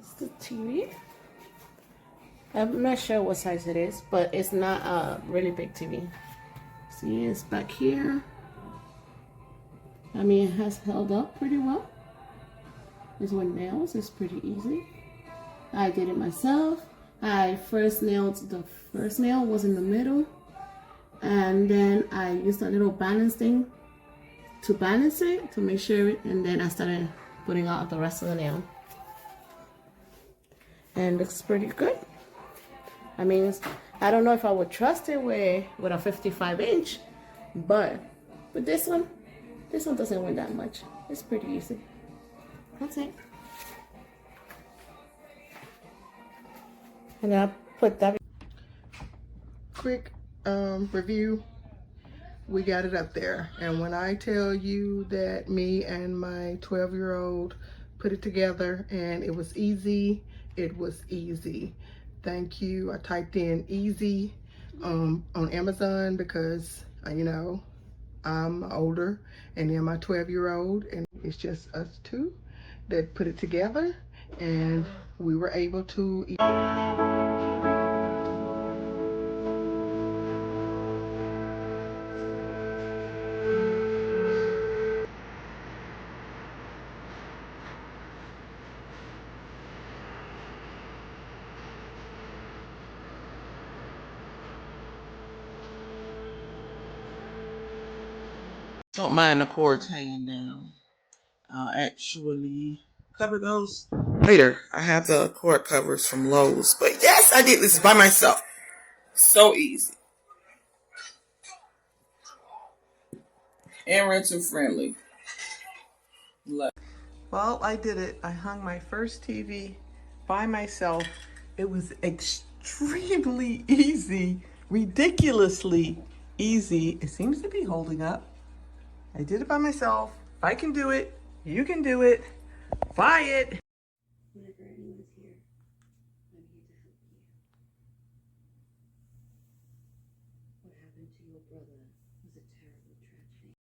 It's the TV. I'm not sure what size it is, but it's not a really big TV. See, it's back here. I mean, it has held up pretty well. This one nails is pretty easy. I did it myself. I first nailed, the first nail was in the middle, and then I used a little balance thing to balance it, to make sure, and then I started putting out the rest of the nail. And it looks pretty good. I mean, I don't know if I would trust it with a 55-inch, but with this one doesn't weigh that much. It's pretty easy. That's it. And I put that. Quick review. We got it up there, and when I tell you that me and my 12-year-old put it together and it was easy, it was easy. Thank you. I typed in easy on Amazon because you know, I'm older, and then my 12-year-old, and it's just us two that put it together, and we were able to Don't mind the cords hanging down. I'll actually cover those later. I have the cord covers from Lowe's. But yes, I did this by myself. So easy. And rental friendly. Well, I did it. I hung my first TV by myself. It was extremely easy. Ridiculously easy. It seems to be holding up. I did it by myself. If I can do it, you can do it. Buy it. Whenever anyone's here, I'm here to help you. What happened to your brother was a terrible tragedy.